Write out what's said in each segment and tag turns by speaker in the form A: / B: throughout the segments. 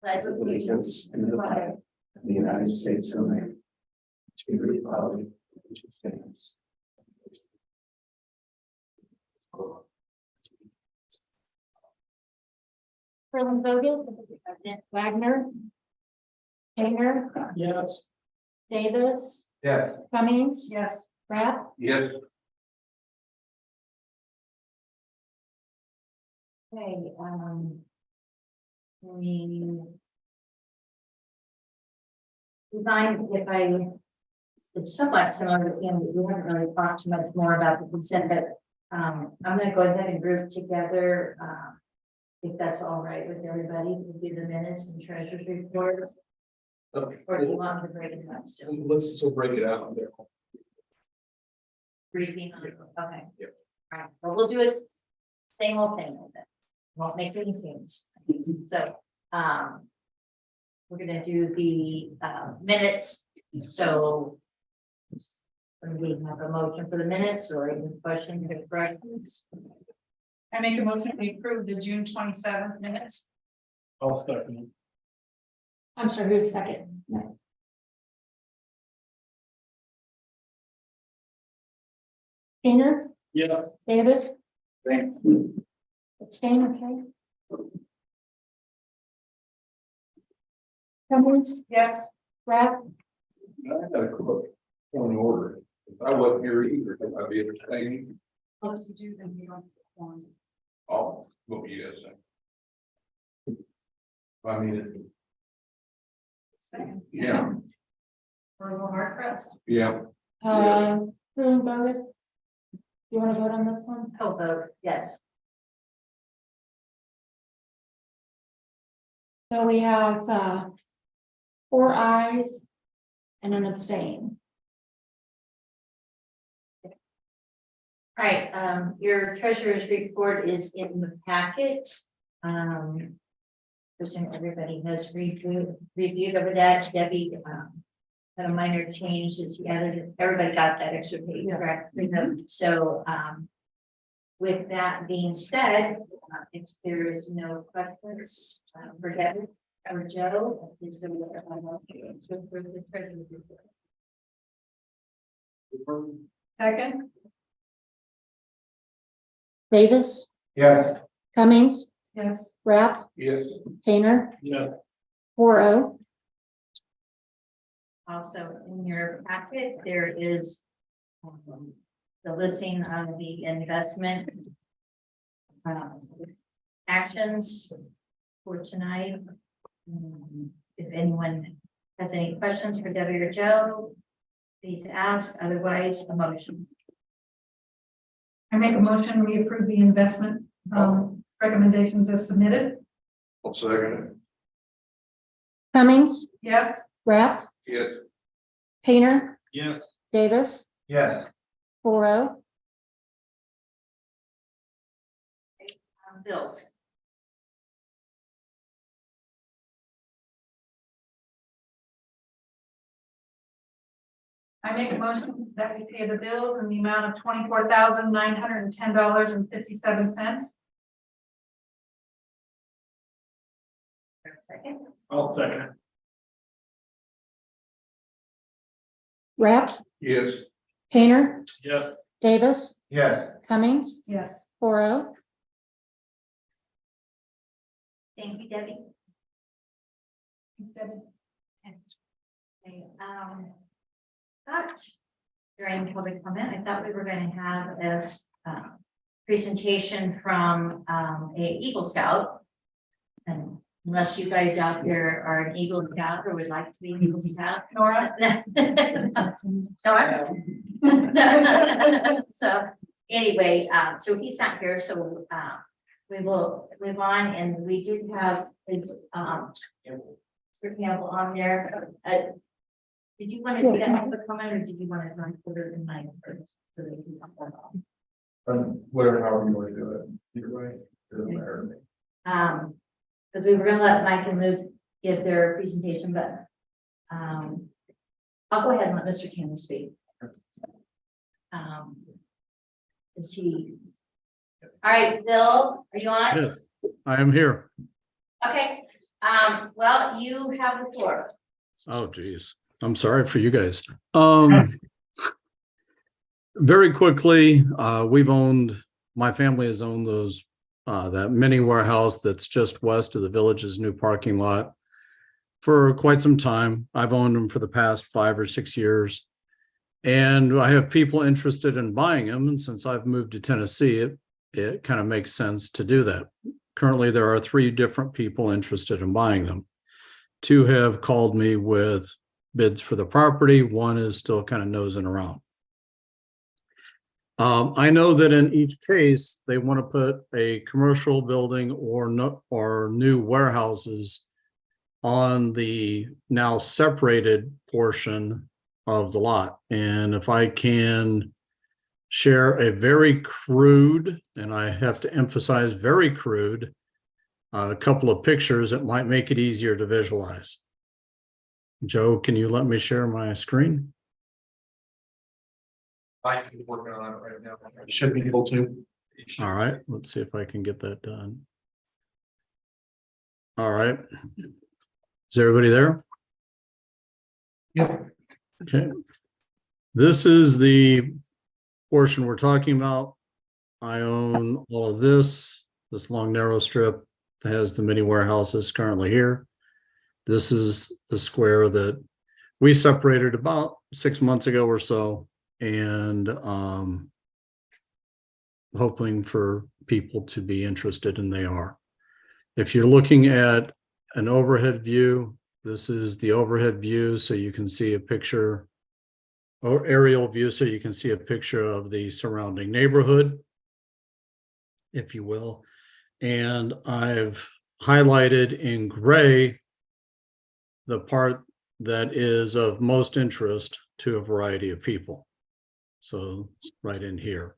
A: Pledge allegiance to the flag of the United States of America, to the republic which stands.
B: Erlen Bogus, Wagner, Hanger,
A: Yes.
B: Davis,
C: Yes.
B: Cummings,
D: Yes.
B: Rapp,
C: Yes.
B: okay, we find it's somewhat similar, we haven't really talked too much more about the consent, but, I'm gonna go ahead and group together, if that's all right with everybody, we'll do the minutes and treasurer's report, or do you want me to break it up still?
C: Let's still break it out there.
B: Briefing on it, okay.
C: Yep.
B: All right, well, we'll do it, same old thing with it, won't make any changes. So, we're gonna do the, minutes, so. Do we have a motion for the minutes or any questions or corrections?
D: I make a motion to approve the June 27th minutes.
C: I'll second.
B: I'm sorry, who's second? Painter,
C: Yes.
B: Davis,
C: Thanks.
B: abstain, okay. Cummings,
D: Yes.
B: Rapp,
C: I got a quick point of order. If I wasn't here either, I'd be entertaining.
D: Let's do them. You don't want.
C: Oh, well, yes. I mean,
D: Second.
C: yeah,
D: We're a little hard pressed.
C: yeah.
B: Erlen Bogus. You wanna vote on this one? I'll vote, yes. So we have, 4 ayes and an abstain. All right, your treasurer's report is in the packet. Presume everybody has reviewed over that. Debbie, had a minor change that she added. Everybody got that extra page, correct? So, with that being said, if there is no questions, for Debbie or Joe, is there a motion to approve the treasurer's report?
D: Second.
B: Davis,
C: Yes.
B: Cummings,
D: Yes.
B: Rapp,
C: Yes.
B: Painter,
C: Yeah.
B: 4-0. Also, in your packet, there is the listing of the investment actions for tonight. If anyone has any questions for Debbie or Joe, please ask, otherwise a motion.
D: I make a motion, we approve the investment recommendations as submitted.
C: I'll second
B: Cummings,
D: Yes.
B: Rapp,
C: it. Yes.
B: Painter,
C: Yes.
B: Davis,
C: Yes.
B: 4-0. Bills.
D: I make a motion that we pay the bills in the amount of $24,910.57.
B: Second.
C: I'll second it.
B: Rapp,
C: Yes.
B: Painter,
C: Yes.
B: Davis,
C: Yes.
B: Cummings,
D: Yes.
B: 4-0. Thank you, Debbie. Okay, but during public comment, I thought we were going to have as presentation from a Eagle Scout. And unless you guys out there are an Eagle Scout or would like to be an Eagle Scout,
D: Nora?
B: Nora? So anyway, so he's not here, so we will move on, and we did have his Mr. Campbell on there. Did you want to get out of the comment, or did you want to run further in line first? So that you can hold on?
C: Whatever, however you want to do it. Either way, it doesn't matter to me.
B: Because we were gonna let Mike and Luke give their presentation, but I'll go ahead and let Mr. Campbell speak. Is he All right, Bill, are you on?
E: Yes, I am here.
B: Okay, well, you have the floor.
E: Oh, geez. I'm sorry for you guys. Very quickly, my family has owned that mini warehouse that's just west of the village's new parking lot for quite some time. I've owned them for the past 5 or 6 years. And I have people interested in buying them. And since I've moved to Tennessee, it kind of makes sense to do that. Currently, there are 3 different people interested in buying them. 2 have called me with bids for the property. 1 is still kind of nosing around. I know that in each case, they want to put a commercial building or new warehouses on the now separated portion of the lot. And if I can share a very crude, and I have to emphasize very crude, a couple of pictures, it might make it easier to visualize. Joe, can you let me share my screen?
C: I'm working on it right now. I should be able to.
E: All right, let's see if I can get that done. All right. Is everybody there?
C: Yep.
E: Okay. This is the portion we're talking about. I own all of this long narrow strip that has the mini warehouses currently here. This is the square that we separated about 6 months ago or so, and hoping for people to be interested, and they are. If you're looking at an overhead view, this is the overhead view, so you can see a picture, or aerial view, so you can see a picture of the surrounding neighborhood, if you will. And I've highlighted in gray the part that is of most interest to a variety of people. So right in here.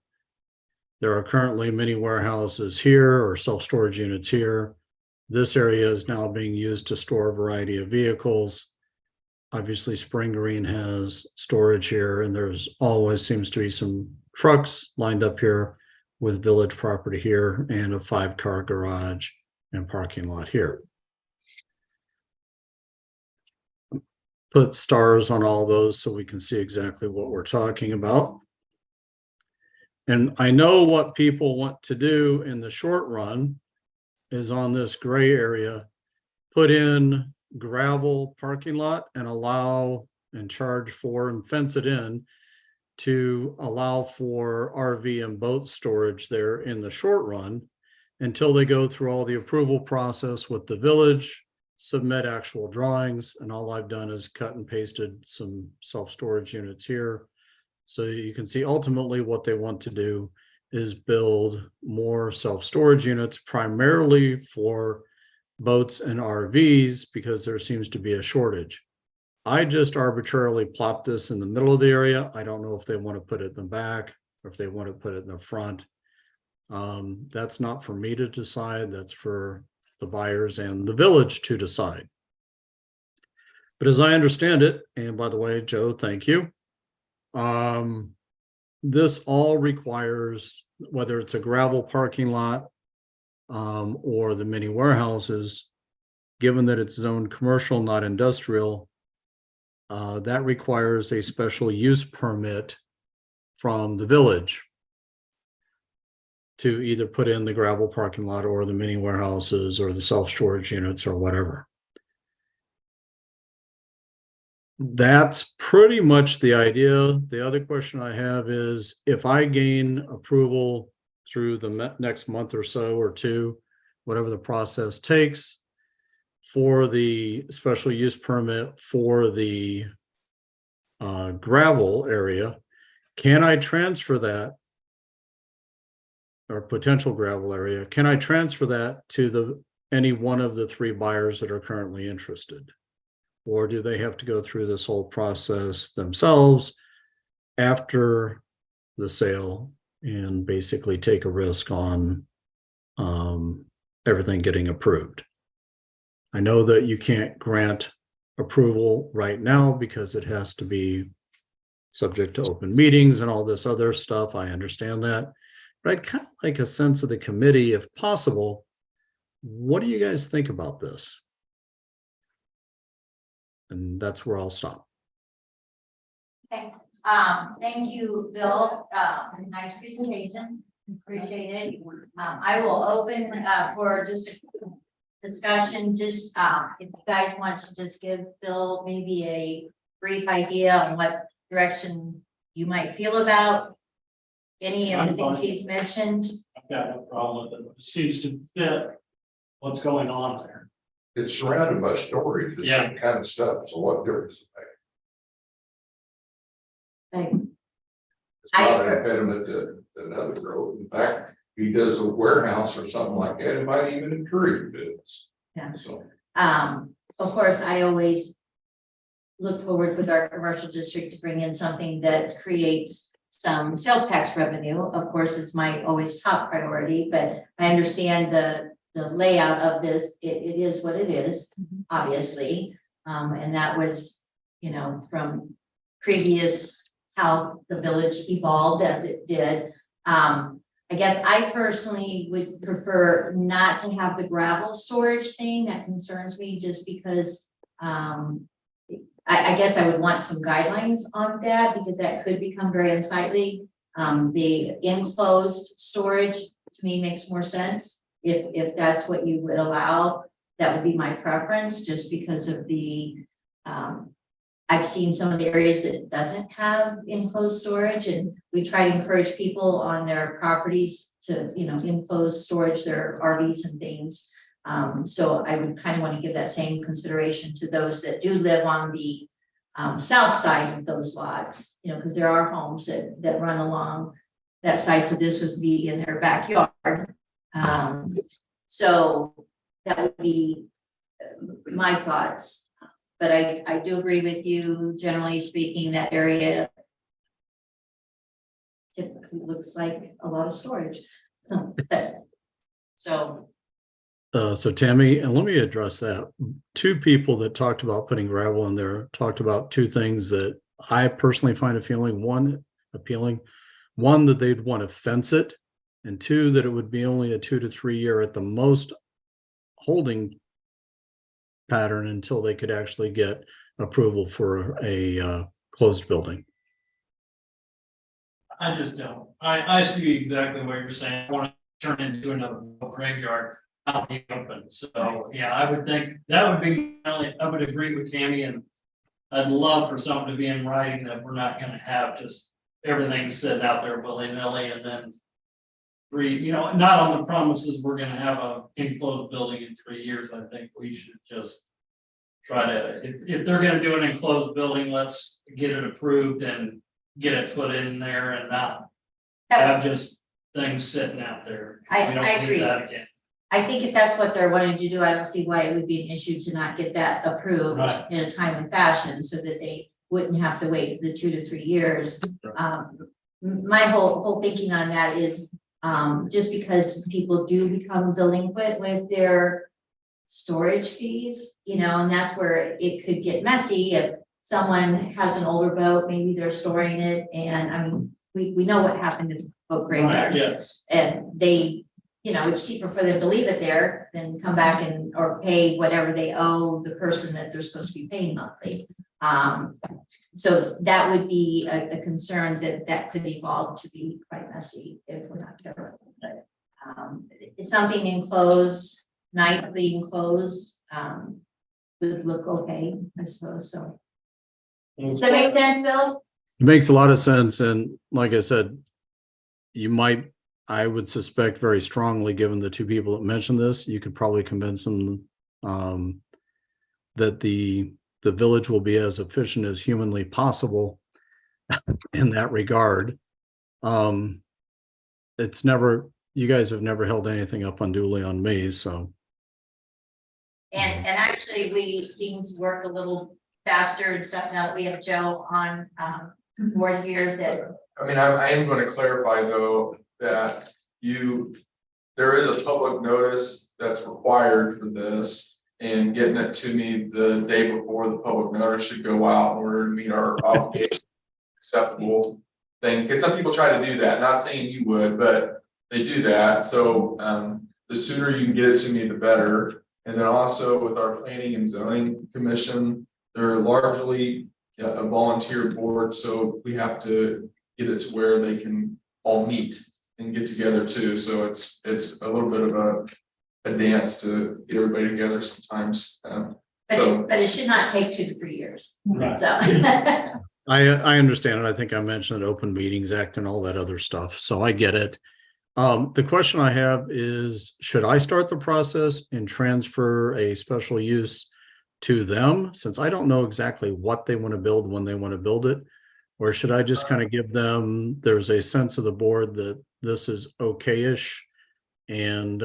E: There are currently many warehouses here or self-storage units here. This area is now being used to store a variety of vehicles. Obviously, Spring Green has storage here, and there's always seems to be some trucks lined up here with village property here and a 5-car garage and parking lot here. Put stars on all those so we can see exactly what we're talking about. And I know what people want to do in the short run is on this gray area, put in gravel parking lot and allow and charge for and fence it in to allow for RV and boat storage there in the short run until they go through all the approval process with the village, submit actual drawings, and all I've done is cut and pasted some self-storage units here. So you can see ultimately what they want to do is build more self-storage units primarily for boats and RVs because there seems to be a shortage. I just arbitrarily plopped this in the middle of the area. I don't know if they want to put it in the back or if they want to put it in the front. That's not for me to decide. That's for the buyers and the village to decide. But as I understand it, and by the way, Joe, thank you. This all requires, whether it's a gravel parking lot or the mini warehouses, given that it's zoned commercial, not industrial, that requires a special use permit from the village to either put in the gravel parking lot or the mini warehouses or the self-storage units or whatever. That's pretty much the idea. The other question I have is if I gain approval through the next month or so or 2, whatever the process takes for the special use permit for the gravel area, can I transfer that, or potential gravel area, can I transfer that to any one of the 3 buyers that are currently interested? Or do they have to go through this whole process themselves after the sale and basically take a risk on everything getting approved? I know that you can't grant approval right now because it has to be subject to open meetings and all this other stuff. I understand that. But I'd kind of like a sense of the committee, if possible. What do you guys think about this? And that's where I'll stop.
B: Okay, thank you, Bill. Nice presentation. Appreciate it. I will open for just a discussion, just if you guys want to just give Bill maybe a brief idea on what direction you might feel about any of the things he's mentioned.
F: I've got no problem with it. It seems to fit what's going on there.
C: It's surrounded by storage, the
F: Yeah.
C: same kind of stuff, so what difference? does it make?
B: Like,
C: It's not an impediment to another growth. In fact, if he does a warehouse or something like that, it might even improve business.
B: Yeah.
C: So.
B: Of course, I always look forward with our commercial district to bring in something that creates some sales tax revenue. Of course, it's my always top priority, but I understand the layout of this. It is what it is, obviously. And that was, from previous how the village evolved as it did. I guess I personally would prefer not to have the gravel storage thing. That concerns me just because I guess I would want some guidelines on that because that could become very unsightly. The enclosed storage to me makes more sense. If that's what you would allow, that would be my preference just because of the I've seen some of the areas that doesn't have enclosed storage, and we try to encourage people on their properties to, enclose storage their RVs and things. So I would kind of want to give that same consideration to those that do live on the south side of those lots, because there are homes that run along that side. So this would be in their backyard. So that would be my thoughts. But I do agree with you, generally speaking, that area typically looks like a lot of storage. So.
E: So Tammy, and let me address that. Two people that talked about putting gravel in there talked about two things that I personally find appealing. One, that they'd want to fence it, and two, that it would be only a 2 to 3 year at the most holding pattern until they could actually get approval for a closed building.
F: I just don't. I see exactly what you're saying. I want to turn it into another graveyard out in the open. So, yeah, I would think that would be, I would agree with Tammy, and I'd love for something to be in writing that we're not gonna have just everything sitting out there willy-nilly and then not on the promises we're gonna have a enclosed building in 3 years. I think we should just try to, if they're gonna do an enclosed building, let's get it approved and get it put in there and not have just things sitting out there.
B: I
F: We don't need
B: agree.
F: that again.
B: I think if that's what they're wanting to do, I don't see why it would be an issue to not get that approved
F: Right.
B: in a timely fashion so that they wouldn't have to wait the 2 to 3 years. My whole thinking on that is just because people do become delinquent with their storage fees, and that's where it could get messy if someone has an older boat, maybe they're storing it, and we know what happened to boat graveyard.
F: Yes.
B: And they, it's cheaper for them to leave it there than come back or pay whatever they owe the person that they're supposed to be paying monthly. So that would be a concern that could evolve to be quite messy if we're not careful. But it's something enclosed, nicely enclosed, would look okay, I suppose. So does that make sense, Bill?
E: It makes a lot of sense. And like I said, I would suspect very strongly, given the two people that mentioned this, you could probably convince them that the village will be as efficient as humanly possible in that regard. You guys have never held anything up unduly on me, so.
B: And actually, things work a little faster and stuff now that we have Joe on board here that.
G: I am going to clarify though, that there is a public notice that's required for this, and getting it to me the day before the public notice should go out in order to meet our obligation, acceptable thing, because some people try to do that, not saying you would, but they do that. So, the sooner you can get it to me, the better. And then also with our planning and zoning commission, they're largely a volunteer board, so we have to get it to where they can all meet and get together too. So it's a little bit of a dance to get everybody together sometimes.
B: But it should not take 2 to 3 years,
F: Right.
B: so.
E: I understand it. I think I mentioned Open Meetings Act and all that other stuff, so I get it. The question I have is, should I start the process and transfer a special use to them, since I don't know exactly what they want to build when they want to build it? Or should I just kind of give them, there's a sense of the board that this is okay-ish and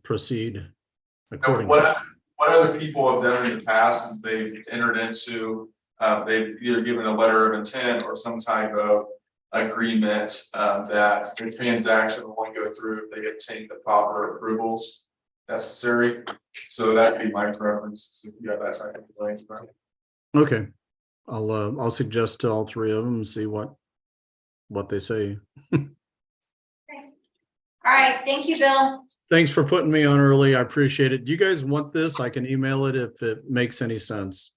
E: proceed accordingly?
G: What other people have done in the past is they've entered into, they've either given a letter of intent or some type of agreement, that the transaction will only go through if they obtain the proper approvals necessary. So that'd be my preference, if you have that type of thing.
E: Okay, I'll suggest to all three of them and see what they say.
B: All right, thank you, Bill.
E: Thanks for putting me on early. I appreciate it. Do you guys want this? I can email it if it makes any sense.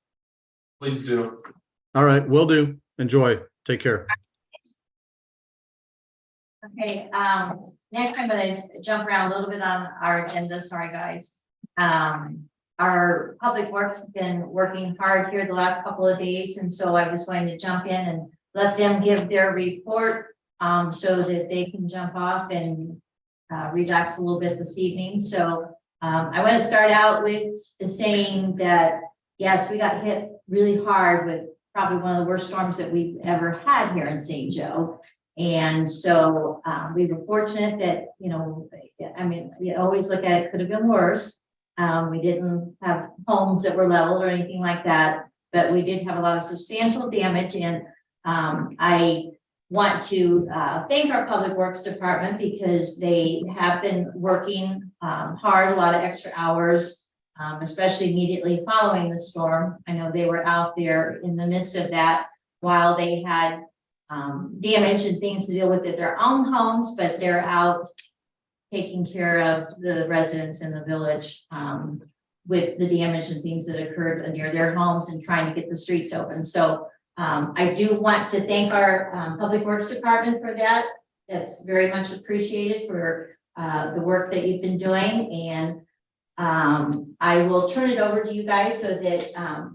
G: Please do.
E: All right, will do. Enjoy. Take care.
B: Okay, next I'm gonna jump around a little bit on our agenda, sorry, guys. Our public works have been working hard here the last couple of days, and so I was going to jump in and let them give their report, so that they can jump off and relax a little bit this evening. So I want to start out with saying that, yes, we got hit really hard with probably one of the worst storms that we've ever had here in St. Joe. And so we were fortunate that, you know, I mean, we always look at it, could have been worse. We didn't have homes that were leveled or anything like that, but we did have a lot of substantial damage. And I want to thank our Public Works Department, because they have been working hard, a lot of extra hours, especially immediately following the storm. I know they were out there in the midst of that while they had damage and things to deal with at their own homes, but they're out taking care of the residents in the village with the damage and things that occurred near their homes and trying to get the streets open. So I do want to thank our Public Works Department for that. That's very much appreciated for the work that you've been doing. And I will turn it over to you guys so that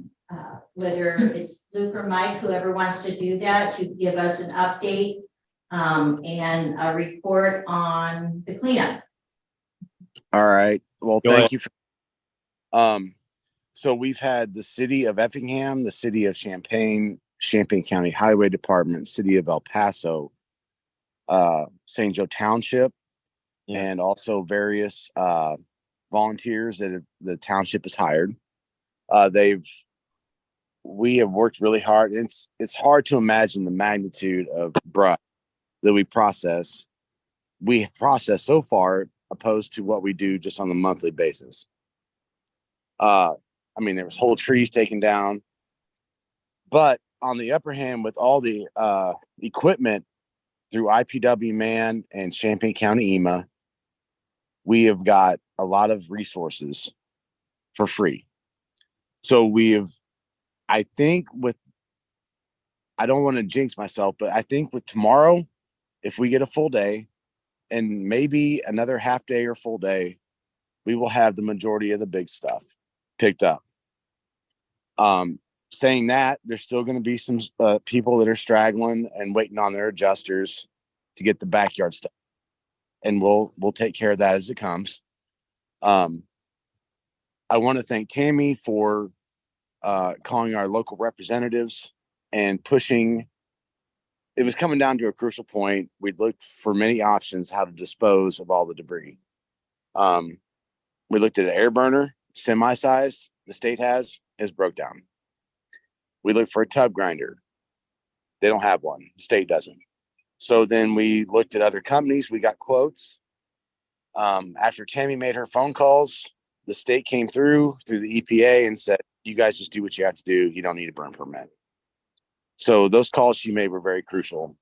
B: whether it's Luke or Mike, whoever wants to do that, to give us an update and a report on the cleanup.
H: All right. Well,
A: Go
H: thank
A: ahead.
H: you. So we've had the city of Effingham, the city of Champaign County Highway Department, city of El Paso, St. Joe Township, and also various volunteers that the township has hired. We have worked really hard. It's hard to imagine the magnitude of brush that we process. We have processed so far, opposed to what we do just on a monthly basis. I mean, there was whole trees taken down, but on the upper hand, with all the equipment through IPW Man and Champaign County EMA, we have got a lot of resources for free. So I think I don't want to jinx myself, but I think with tomorrow, if we get a full day and maybe another half day or full day, we will have the majority of the big stuff picked up. Saying that, there's still going to be some people that are straggling and waiting on their adjusters to get the backyard stuff. And we'll take care of that as it comes. I want to thank Tammy for calling our local representatives and pushing. It was coming down to a crucial point. We'd looked for many options how to dispose of all the debris. We looked at an air burner, semi-size, the state has broke down. We looked for a tub grinder. They don't have one. The state doesn't. So then we looked at other companies. We got quotes. After Tammy made her phone calls, the state came through the EPA and said, you guys just do what you have to do. You don't need a burn permit. So those calls she made were very crucial.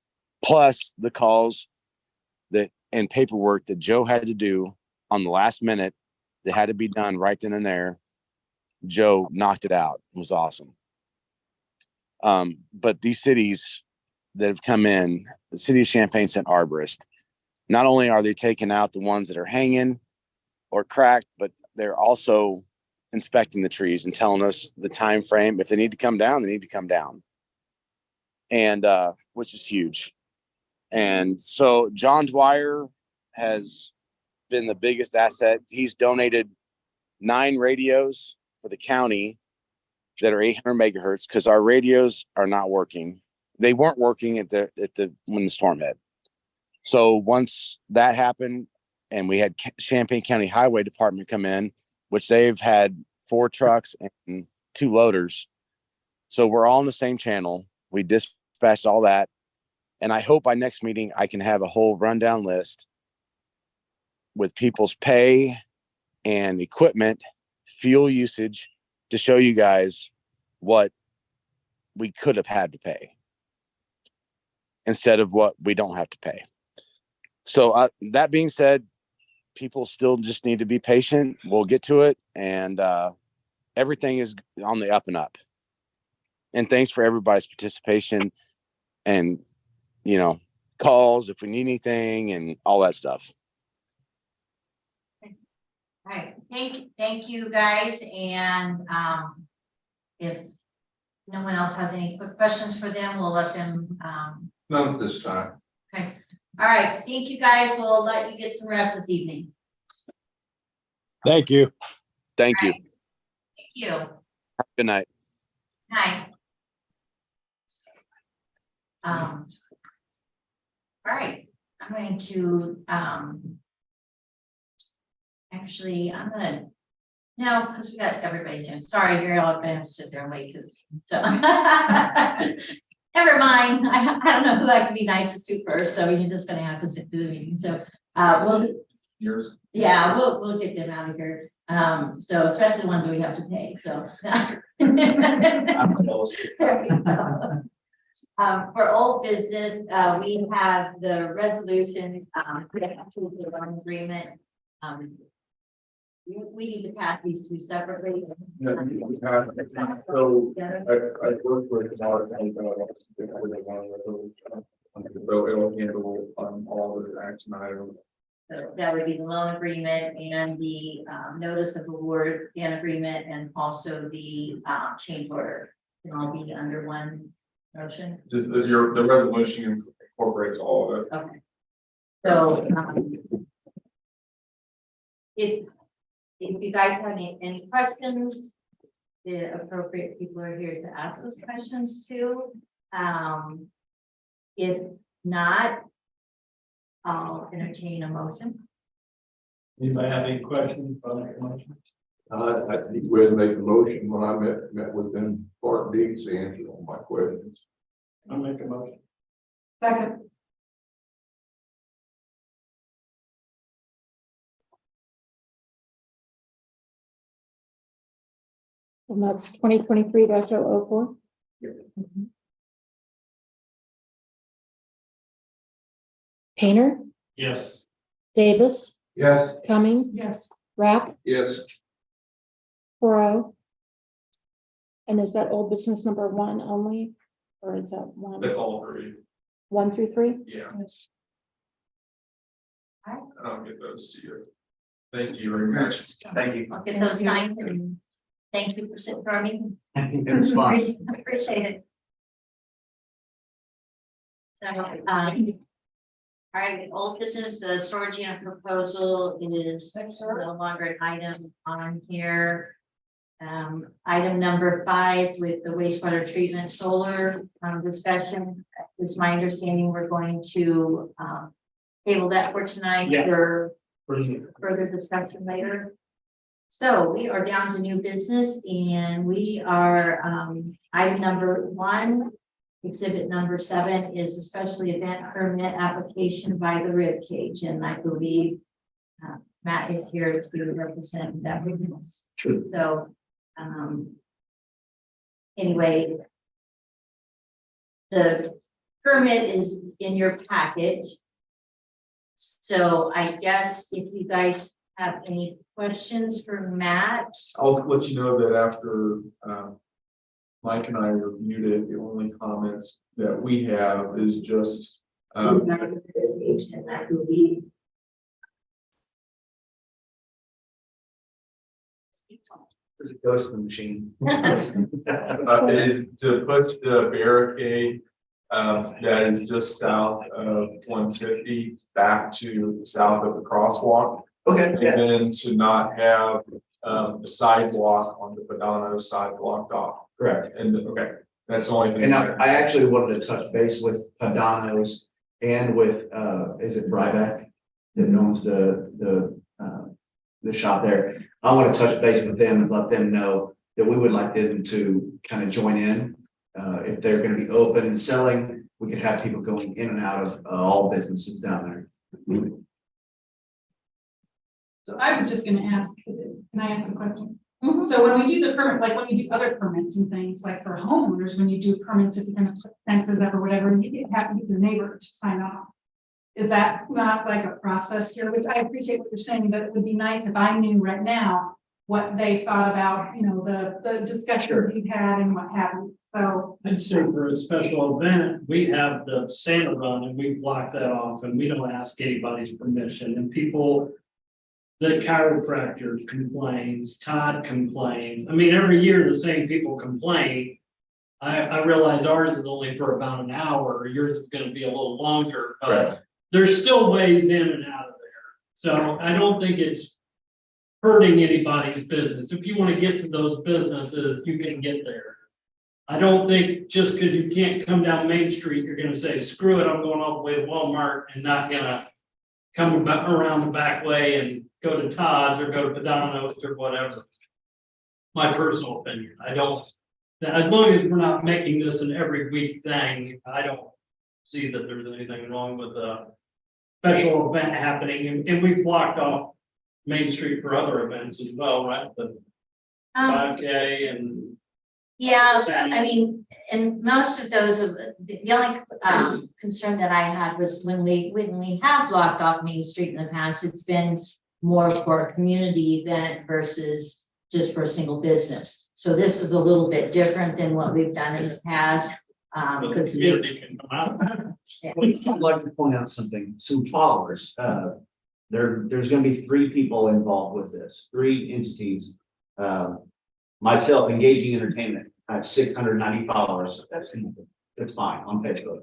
H: Plus the calls that and paperwork that Joe had to do on the last minute that had to be done right then and there. Joe knocked it out. It was awesome. But these cities that have come in, the city of Champaign sent arborists. Not only are they taking out the ones that are hanging or cracked, but they're also inspecting the trees and telling us the time frame. If they need to come down, they need to come down. And which is huge. And so John Dwyer has been the biggest asset. He's donated 9 radios for the county that are 800 megahertz because our radios are not working. They weren't working at the when the storm hit. So once that happened, and we had Champaign County Highway Department come in, which they've had 4 trucks and 2 loaders. So we're all on the same channel. We dispatched all that. And I hope by next meeting, I can have a whole rundown list with people's pay and equipment, fuel usage to show you guys what we could have had to pay instead of what we don't have to pay. So that being said, people still just need to be patient. We'll get to it. And everything is on the up and up. And thanks for everybody's participation and, calls if we need anything and all that stuff.
B: All right, thank you guys. And if no one else has any quick questions for them, we'll let them.
C: None at this time.
B: Okay. All right. Thank you guys. We'll let you get some rest this evening.
H: Thank you. Thank you.
B: Thank you.
H: Good night.
B: Night. All right. I'm going to actually, no, because we got everybody's here. Sorry, you're all gonna have to sit there and wait. So never mind. I don't know who I can be nicest to first, so you're just gonna have to sit through the meeting. So
G: Yours.
B: we'll get them out of here. So especially the ones we have to pay. So
A: I'm close.
B: for old business, we have the resolution, agreement. We need to pass these 2 separately.
G: So I worked with a lot of things. So it'll handle all of the action items.
B: So that would be the loan agreement and the notice of award and agreement, and also the change order. Can all be under one motion.
G: Just as the resolution incorporates all of it.
B: Okay. So if you guys have any questions, the appropriate people are here to ask those questions too. If not, I'll entertain a motion.
F: Anybody have any questions?
C: I think we had to make a motion when I met with them, Bart Deeds to answer all my questions.
F: I'll make a motion.
D: Second.
I: And that's 2023-004. Painter,
F: Yes.
I: Davis,
C: Yes.
I: Cumming,
D: Yes.
I: Rapp,
C: Yes.
I: 4-0. And is that old business number 1 only, or is that
G: That's
I: 1,
G: all 3.
I: 1 through 3?
G: Yeah.
D: Yes.
G: I'll get those to you. Thank you very much.
A: Thank you.
B: I'll get those signed, and thank you for sitting for me.
A: It's fine.
B: Appreciate it. So, all right, old business, the storage unit proposal is no longer an item on here. Item number 5 with the wastewater treatment solar discussion. It's my understanding we're going to table that for tonight
F: Yeah.
B: for further discussion later. So we are down to new business, and we are item number 1. Exhibit number 7 is a special event permit application by the Rib Cage, and I believe Matt is here to represent that business.
A: Sure.
B: So anyway, the permit is in your packet. So I guess if you guys have any questions for Matt,
G: I'll let you know that after, Mike and I reviewed it, the only comments that we have is just,
B: I believe.
A: There's a ghost in the machine.
G: is to put the barricade, that is just south of 150 back to south of the crosswalk.
A: Okay,
G: And
A: yeah,
G: then to not have, the sidewalk on the Padano side blocked off.
A: correct.
G: And, okay, that's the only thing.
A: And I actually wanted to touch base with Padano's and with, is it Ryback? That owns the shop there. I want to touch base with them and let them know that we would like them to kind of join in. If they're going to be open and selling, we could have people going in and out of all businesses down there.
D: So I was just gonna ask, can I ask a question?
B: Mhm.
D: So when we do the permit, like when you do other permits and things, like for homeowners, when you do permits, if you're gonna put fences up or whatever, you have to get your neighbor to sign off. Is that not like a process here, which I appreciate what you're saying, but it would be nice if I knew right now what they thought about, you know, the discussion we've had and what happened, so.
F: I'd say for a special event, we have the Santa run and we block that off and we don't ask anybody's permission and people. The chiropractors complains, Todd complains. I mean, every year the same people complain. I realize ours is only for about an hour, yours is gonna be a little longer, but
A: Correct.
F: there's still ways in and out of there. So I don't think it's hurting anybody's business. If you wanna get to those businesses, you can get there. I don't think just because you can't come down Main Street, you're gonna say, screw it, I'm going all the way to Walmart and not gonna come back around the back way and go to Todd's or go to Padano's or whatever. My personal opinion, I don't, as long as we're not making this an every week thing, I don't see that there's anything wrong with a special event happening, and we've blocked off Main Street for other events as well, right? The 5K and.
B: Yeah, I mean, and most of those of, the only concern that I had was when we have blocked off Main Street in the past, it's been more for a community event versus just for a single business. So this is a little bit different than what we've done in the past.
F: The
B: Because
F: community can come out.
A: I'd like to point out something, some followers. There's gonna be 3 people involved with this, 3 entities. Myself, Engaging Entertainment, I have 690 followers. That's fine on Facebook.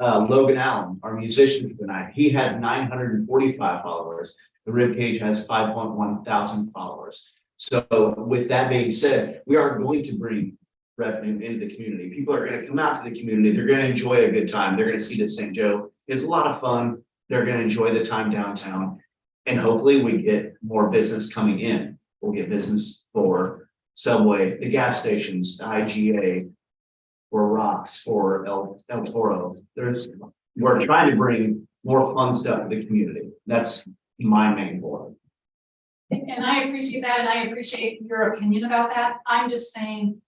A: Logan Allen, our musician tonight, he has 945 followers. The Ribcage has 5.1 thousand followers. So with that being said, we are going to bring revenue into the community. People are going to come out to the community. They're going to enjoy a good time. They're going to see that St. Joe. It's a lot of fun. They're going to enjoy the time downtown. And hopefully we get more business coming in. We'll get business for Subway, the gas stations, the IGA, for Rocks, for El Toro. We're trying to bring more fun stuff to the community. That's my main goal.
D: And I appreciate that, and I appreciate your opinion about that. I'm just saying,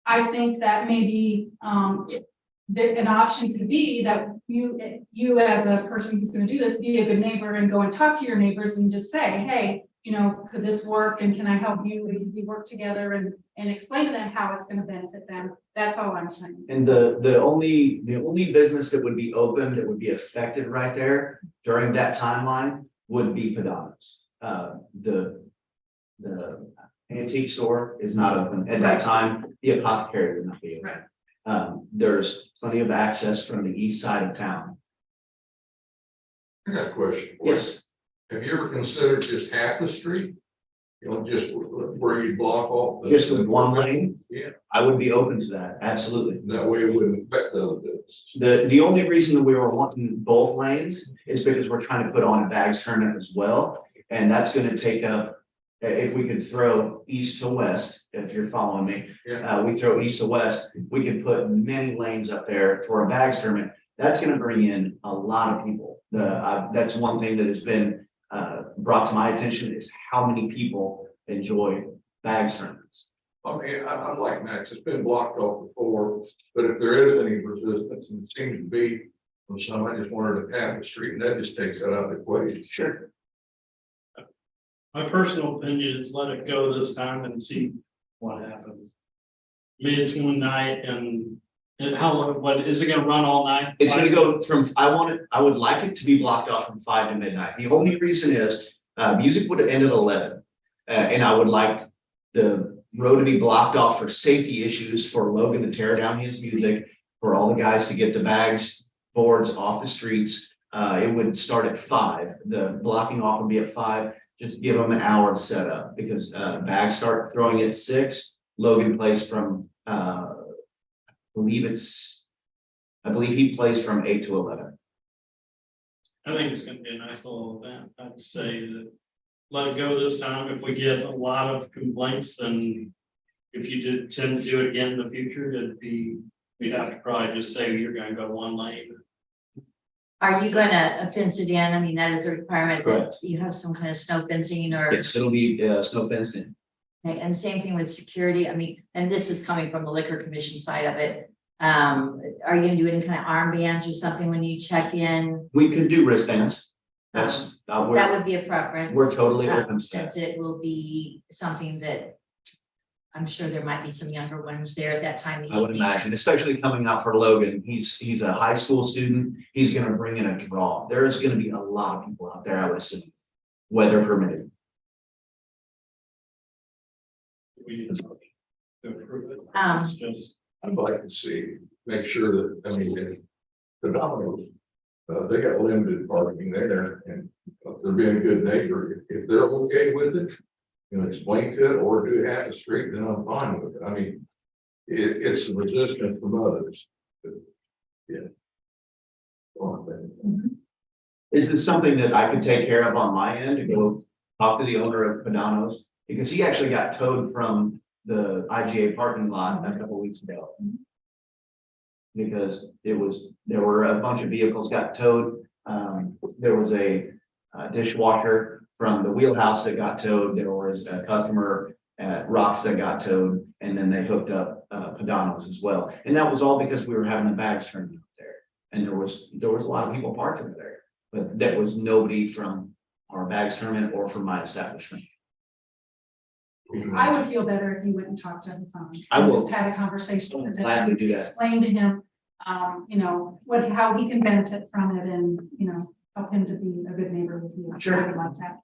D: I think that maybe, an option could be that you as a person who's gonna do this, be a good neighbor and go and talk to your neighbors and just say, hey, you know, could this work and can I help you? And we work together and explain to them how it's gonna benefit them. That's all I'm saying.
A: And the only business that would be open, that would be affected right there during that timeline would be Padano's. The antique store is not open at that time. The apothecary would not be open. There's plenty of access from the east side of town.
C: I got a question. for you.
A: Yes,
C: Have you ever considered just half the street? You know, just where you block off.
A: just with one lane,
C: Yeah,
A: I would be open to that, absolutely.
C: that way it wouldn't affect the other bits.
A: The only reason that we were wanting both lanes is because we're trying to put on a bags tournament as well. And that's gonna take up, if we could throw east to west, if you're following me.
C: Yeah.
A: We throw east to west, we can put many lanes up there for a bags tournament. That's gonna bring in a lot of people. That's one thing that has been brought to my attention is how many people enjoy bags tournaments.
C: I mean, I'm like Max, it's been blocked off before, but if there is any resistance, and it seems to be, So I just wanted to have the street and that just takes that out of the equation.
A: Sure.
F: My personal opinion is let it go this time and see what happens. I mean, it's one night and how long, what, is it gonna run all night?
A: It's gonna go from, I would like it to be blocked off from 5 to midnight. The only reason is, music would end at 11. And I would like the road to be blocked off for safety issues, for Logan to tear down his music, for all the guys to get the bags, boards off the streets. It would start at 5. The blocking off would be at 5, just give them an hour to set up, because, bags start throwing at 6. Logan plays from, I believe he plays from 8 to 11.
F: I think it's gonna be a nice little event. I'd say that let it go this time. If we get a lot of complaints, then if you did tend to do it again in the future, we'd have to probably just say you're gonna go one lane.
B: Are you gonna fence it in? I mean, that is a requirement that
A: Correct.
B: you have some kind of snow fencing or,
A: Yes, it'll be, snow fenced in.
B: and same thing with security. I mean, and this is coming from the liquor commission side of it. Are you gonna do any kind of armbands or something when you check in?
A: We could do wristbands. That's,
B: That
A: we're,
B: would be a preference.
A: we're totally open to
B: Since
A: that.
B: it will be something that I'm sure there might be some younger ones there at that time. of
A: I would
B: evening.
A: imagine, especially coming out for Logan. He's a high school student. He's gonna bring in a draw. There's gonna be a lot of people out there, I would assume, weather permitting.
F: We need to approve it.
B: Um,
F: It's just,
C: I'd like to see, make sure that, I mean, if the Domino's, they got limited parking there and they're being a good neighbor. If they're okay with it, you know, explain to it or do half the street, then I'm fine with it. I mean, it's the resistance from others. Yeah.
A: Is this something that I could take care of on my end to go talk to the owner of Padano's? Because he actually got towed from the IGA parking lot a couple weeks ago. Because there were a bunch of vehicles got towed. There was a dishwasher from the Wheelhouse that got towed. There was a customer at Rocks that got towed, and then they hooked up Padano's as well. And that was all because we were having the bags turned out there. And there was a lot of people parking there, but that was nobody from our bags tournament or from my establishment.
D: I would feel better if you went and talked to him.
A: I will.
D: Just had a conversation with him.
A: Gladly do that.
D: Explain to him, you know, how he can benefit from it and, you know, help him to be a good neighbor with you.
A: Sure.
D: I would like that.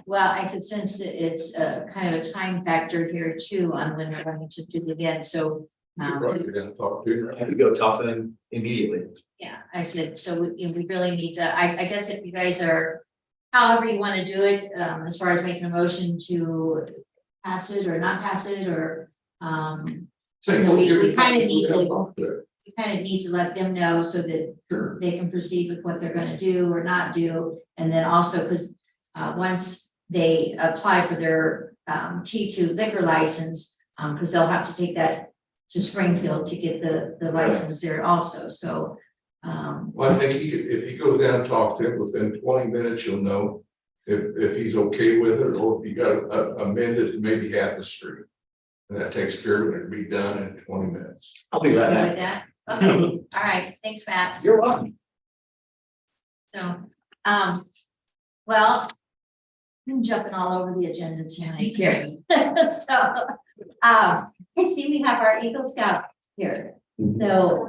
B: Well, I said, since it's kind of a time factor here too on when they're going to do the event, so.
C: You're right, you're gonna talk to her.
A: I could go talk to them immediately.
B: Yeah, I said, so we really need to, I guess if you guys are, however you want to do it, as far as making a motion to pass it or not pass it, or, So we kind of need to- we kind of need to let them know so that
C: Sure.
B: they can proceed with what they're gonna do or not do. And then also, because, once they apply for their, T2 liquor license, because they'll have to take that to Springfield to get the license there also, so.
C: Well, I think if you go down and talk to him within 20 minutes, you'll know if he's okay with it, or if you got to amend it to maybe half the street. And that takes care of it, it'll be done in 20 minutes.
A: I'll be
B: Good
A: right
B: with
A: back.
B: that? Okay, all right, thanks, Matt.
A: You're welcome.
B: So, well, I'm jumping all over the agenda tonight here. So, I see we have our Eagle Scout here. So,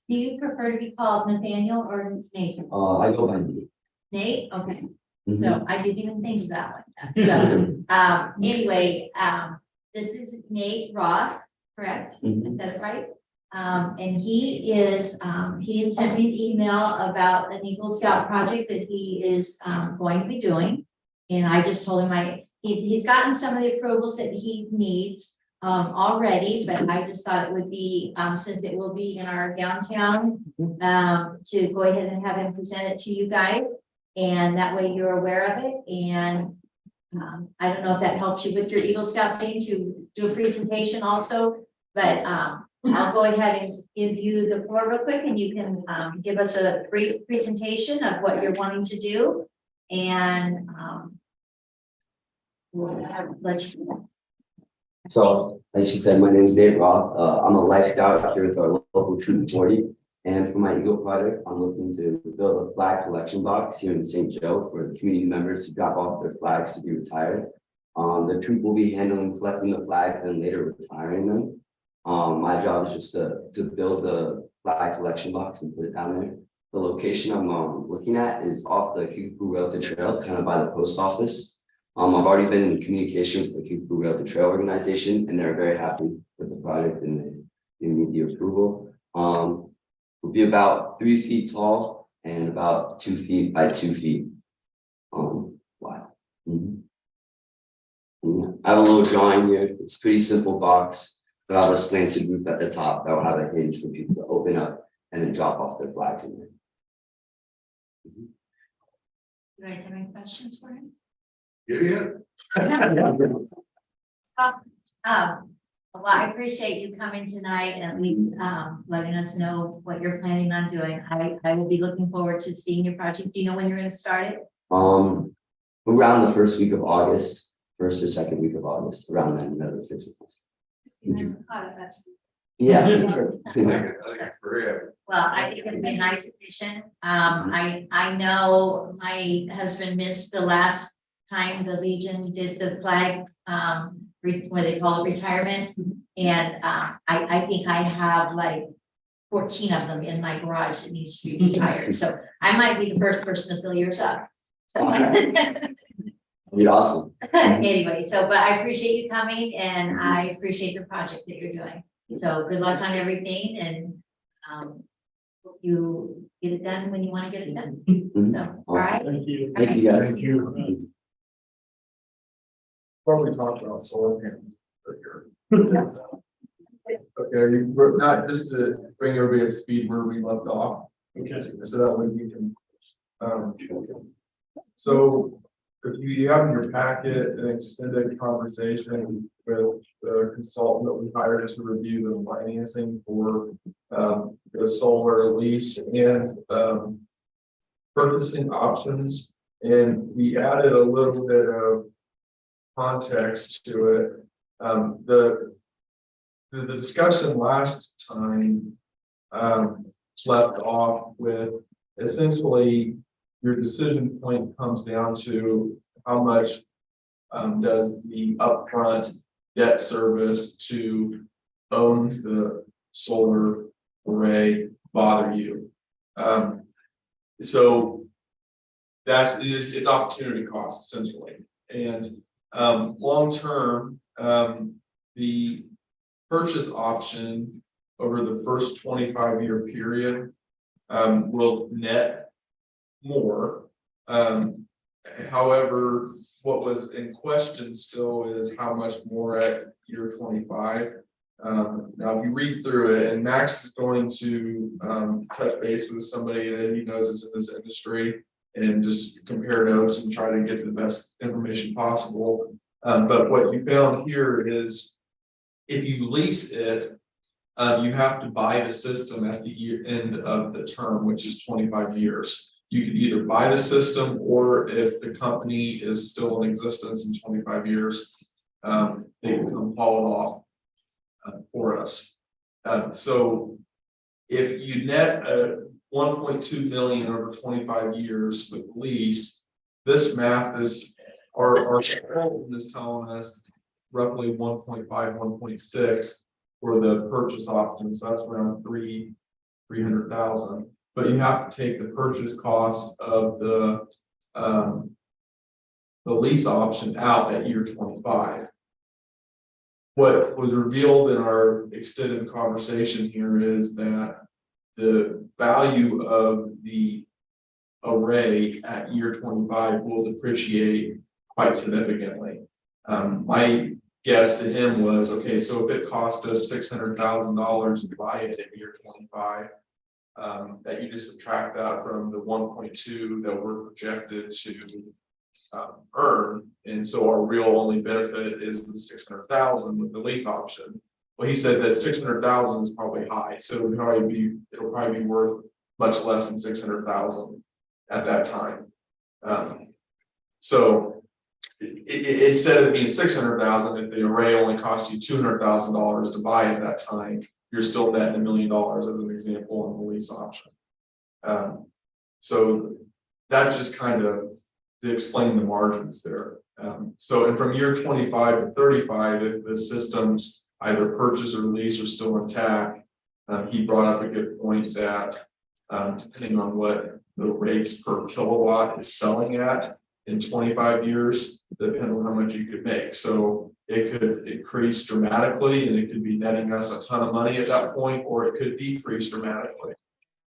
B: do you prefer to be called Nathaniel or Nathan?
A: I go by you.
B: Nate? Okay, so I didn't even think of that one. So, anyway, this is Nate Roth, correct? Is that it right? And he is, he had sent me an email about an Eagle Scout project that he is, going to be doing. And I just told him he's gotten some of the approvals that he needs, already, but I just thought it would be, since it will be in our downtown, to go ahead and have him present it to you guys. And that way you're aware of it. And, I don't know if that helps you with your Eagle Scout thing to do a presentation also, but, I'll go ahead and give you the floor real quick and you can, give us a brief presentation of what you're wanting to do. And, we'll let you.
J: So, like she said, my name is Dave Roth. I'm a life scout here with our local Troop 40. And for my Eagle project, I'm looking to build a flag collection box here in St. Joe for the community members to drop off their flags to be retired. The troop will be handling collecting the flags and later retiring them. My job is just to build the flag collection box and put it down there. The location I'm looking at is off the Kickapoo Realty Trail, kind of by the post office. I've already been in communication with the Kickapoo Realty Trail organization, and they're very happy with the project and they give me the approval. Will be about 3 feet tall and about 2 feet by 2 feet wide. Yeah, I have a little drawing here. It's a pretty simple box, but I have a slanted roof at the top that will have a hinge for people to open up and then drop off their flags in there.
B: You guys have any questions for him? Well, I appreciate you coming tonight and at least letting us know what you're planning on doing. I will be looking forward to seeing your project. Do you know when you're gonna start it?
J: Around the first week of August, first or second week of August, around then, the 5th week. Yeah. Sure.
B: Well, I think it'd be a nice addition. I know my husband missed the last time the Legion did the flag, what they call it, retirement. And I think I have like 14 of them in my garage that needs to be retired. So I might be the first person to fill yours up.
J: That'd be awesome.
B: Anyway, but I appreciate you coming and I appreciate the project that you're doing. So good luck on everything and hope you get it done when you want to get it done. So, all right.
F: Thank you.
J: Thank you, guys.
G: Thank you. Probably talked about solar panels earlier. Okay, we're not just to bring everybody up to speed where we left off.
F: Okay.
G: So that way we can, so if you have in your packet an extended conversation with the consultant that we hired to review the financing for the solar lease and purchasing options. And we added a little bit of context to it. The discussion last time left off with essentially your decision point comes down to how much does the upfront debt service to own the solar array bother you? So it's opportunity cost essentially. And long term, the purchase option over the first 25-year period will net more. However, what was in question still is how much more at year 25. Now, if you read through it, and Max is going to touch base with somebody that he knows is in this industry and just compare notes and try to get the best information possible. But what you found here is if you lease it, you have to buy the system at the end of the term, which is 25 years. You can either buy the system, or if the company is still in existence in 25 years, they can come haul it off for us. So if you net 1.2 million over 25 years with lease, this math is our consultant is telling us roughly 1.5, 1.6 for the purchase option. So that's around 300,000. But you have to take the purchase cost of the lease option out at year 25. What was revealed in our extended conversation here is that the value of the array at year 25 will depreciate quite significantly. My guess to him was, okay, so if it cost us $600,000 to buy it at year 25, that you just subtract that from the 1.2 that we're projected to earn, and so our real only benefit is the 600,000 with the lease option. Well, he said that 600,000 is probably high, so it'll probably be worth much less than 600,000 at that time. So instead of it being $600,000, if the array only cost you $200,000 to buy at that time, you're still netting $1 million as an example on the lease option. So that just kind of to explain the margins there. So, and from year 25 to 35, if the systems either purchase or lease are still intact, he brought up a good point that depending on what the rates per kilowatt is selling at in 25 years, depends on how much you could make. So it could increase dramatically and it could be netting us a ton of money at that point, or it could decrease dramatically.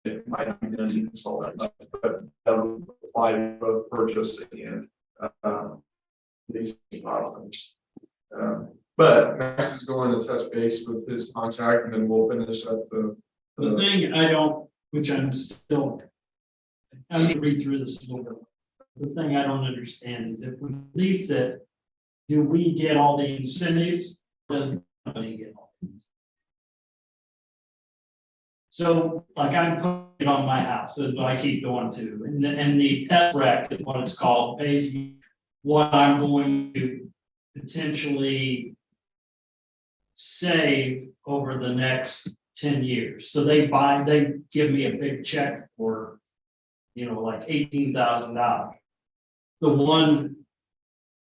G: It might not be done to install that much, but that would apply to both purchase and leasing options. But Max is going to touch base with his contact and then we'll finish up
F: The thing I don't, which I'm still, I need to read through this a little bit. The thing I don't understand is if we lease it, do we get all the incentives? Does the company get all these? So like I'm putting it on my house, is what I keep going to, and the SREC is what it's called, pays me what I'm going to potentially save over the next 10 years. So they give me a big check for, like $18,000. The one,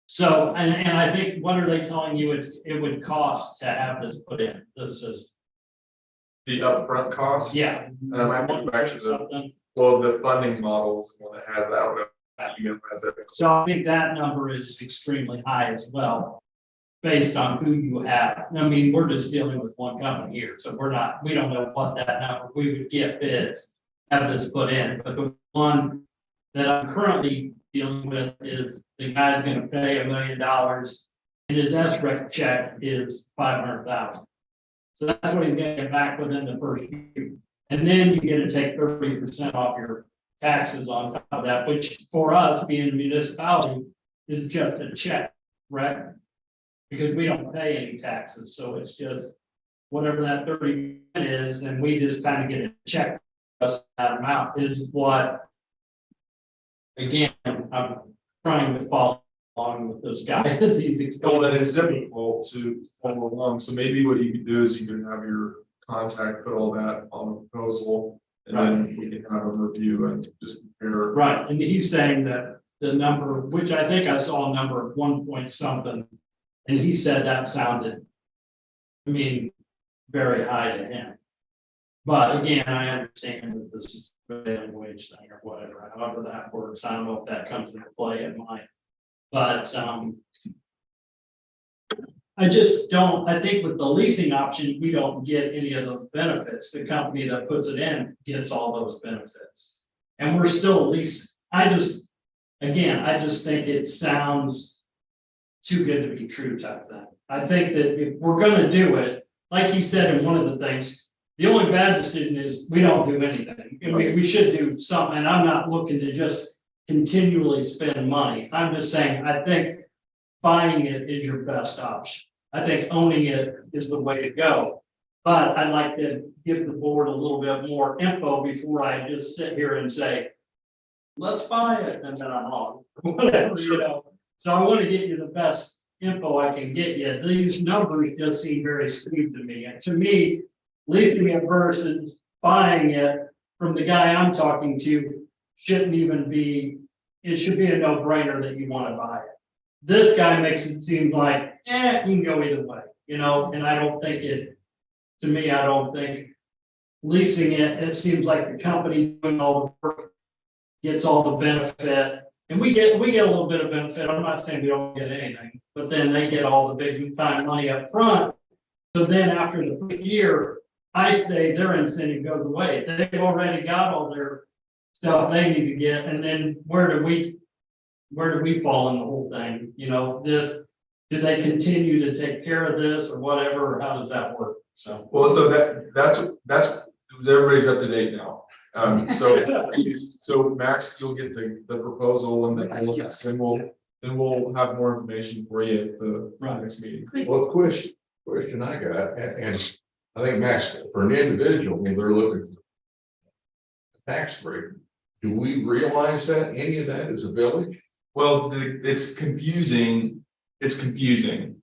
F: so, and I think, what are they telling you it would cost to have this put in? This is,
G: the upfront cost.
F: yeah.
G: I go back to the,
F: Something.
G: well, the funding models, one that has that, has it.
F: So I think that number is extremely high as well, based on who you have. I mean, we're just dealing with one company here, so we don't know what that number, we would get bids, have this put in, but the one that I'm currently dealing with is the guy's gonna pay $1 million and his SREC check is 500,000. So that's what he's gonna get back within the first year. And then you get to take 30% off your taxes on top of that, which for us being a municipality is just a check, right? Because we don't pay any taxes, so it's just whatever that 30 is, and we just kind of get a check. That amount is what, again, I'm trying to follow along with this guy because he's
G: Well,
F: explaining.
G: and it's difficult to follow along, so maybe what you could do is you can have your contact put all that on the proposal. And then we can have a review and just compare.
F: Right, and he's saying that the number, which I think I saw a number of 1 point something, and he said that sounded, I mean, very high to him. But again, I understand that this is prevailing wage thing or whatever, however that works. I don't know if that comes into play in mine. But I just don't, I think with the leasing option, we don't get any of those benefits. The company that puts it in gets all those benefits. And we're still leasing. I just think it sounds too good to be true type thing. I think that if we're gonna do it, like he said in one of the things, the only bad decision is we don't do anything. I mean, we should do something, and I'm not looking to just continually spend money. I'm just saying, I think buying it is your best option. I think owning it is the way to go. But I'd like to give the board a little bit more info before I just sit here and say, let's buy it, and then I'm on, whatever, So I want to get you the best info I can get you. These numbers just seem very skewed to me. And to me, leasing it versus buying it from the guy I'm talking to shouldn't even be, it should be a no-brainer that you want to buy it. This guy makes it seem like, you can go either way, and I don't think to me, I don't think leasing it seems like the company doing all the work gets all the benefit. And we get a little bit of benefit. I'm not saying we don't get anything, but then they get all the big time money up front. So then after the first year, I say their incentive goes away. They've already got all their stuff they need to get. And then where do we fall in the whole thing? Do they continue to take care of this or whatever, or how does that work? So.
G: Well, so that's everybody's up to date now. So Max, you'll get the proposal and then we'll have more information for you at the next meeting.
C: Well, question I got, and I think Max, for an individual, when they're looking for tax break, do we realize that any of that is a village?
G: Well, it's confusing. It's confusing.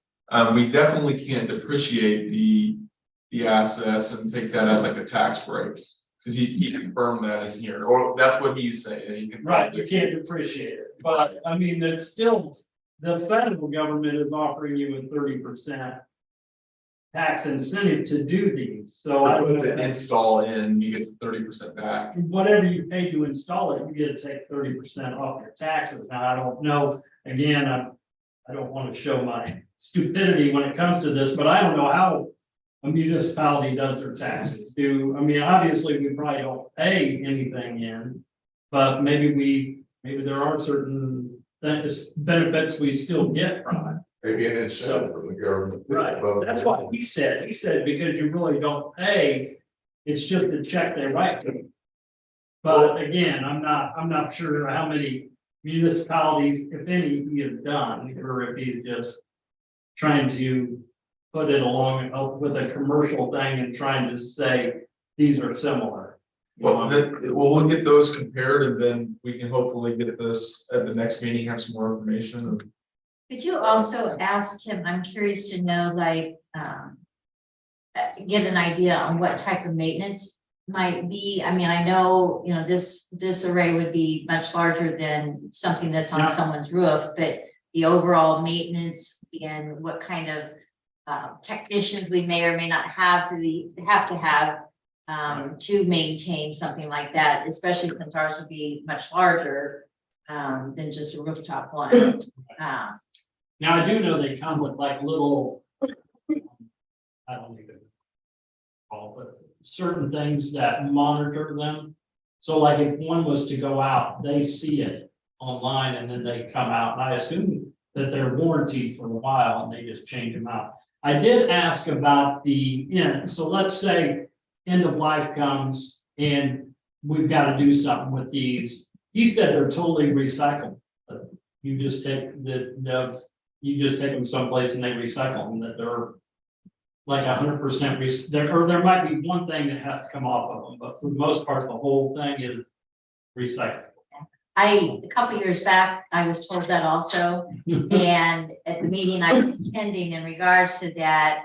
G: We definitely can't depreciate the assets and take that as like a tax break. Cause he confirmed that in here, or that's what he's saying. He confirmed
F: Right, you
G: it.
F: can't depreciate it, but I mean, it's still, the federal government is offering you a 30% tax incentive to do these, so I
G: Put
F: don't
G: the
F: know.
G: install in, you get 30% back.
F: Whatever you pay to install it, you get to take 30% off your taxes. Now, I don't know, again, I don't want to show my stupidity when it comes to this, but I don't know how a municipality does their taxes. I mean, obviously, we probably don't pay anything in, but maybe there are certain benefits we still get from it.
C: Maybe an incentive from the government.
F: Right, that's what he said. He said, because you really don't pay, it's just a check they write to you. But again, I'm not sure how many municipalities, if any, he has done, or if he's just trying to put it along with a commercial thing and trying to say, these are similar.
G: Well, we'll get those compared and then we can hopefully get this at the next meeting, have some more information.
B: Could you also ask him, I'm curious to know, like, get an idea on what type of maintenance might be? I mean, I know, you know, this array would be much larger than something that's on
F: Yeah.
B: someone's roof, but the overall maintenance and what kind of technicians we may or may not have to have to maintain something like that, especially since ours would be much larger than just a rooftop one.
F: Now, I do know they come with like little, I don't even call it, certain things that monitor them. So like if one was to go out, they see it online and then they come out. And I assume that they're warranted for a while and they just change them out. I did ask about so let's say end of life comes and we've got to do something with these. He said they're totally recyclable. You just take you just take them someplace and they recycle them, that they're like 100% or there might be one thing that has to come off of them, but for the most part, the whole thing is recyclable.
B: A couple years back, I was told that also, and at the meeting I was attending in regards to that,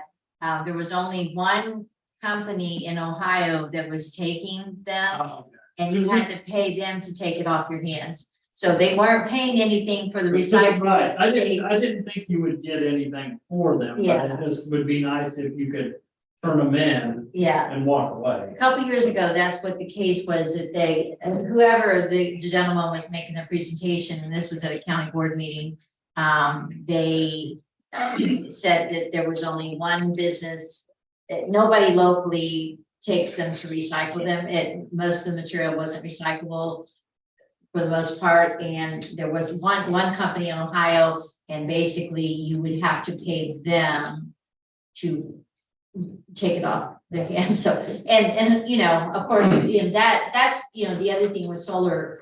B: there was only one company in Ohio that was taking them, and you had to pay them to take it off your hands. So they weren't paying anything for the recycling.
F: Right, I didn't think you would get anything for them, but
B: Yeah.
F: it just would be nice if you could turn them in
B: Yeah.
F: and walk away.
B: A couple years ago, that's what the case was, that they, and whoever the gentleman was making the presentation, and this was at a county board meeting, they said that there was only one business, nobody locally takes them to recycle them. Most of the material wasn't recyclable for the most part, and there was one company in Ohio, and basically you would have to pay them to take it off their hands. So, and, you know, of course, you know, that's, you know, the other thing with solar,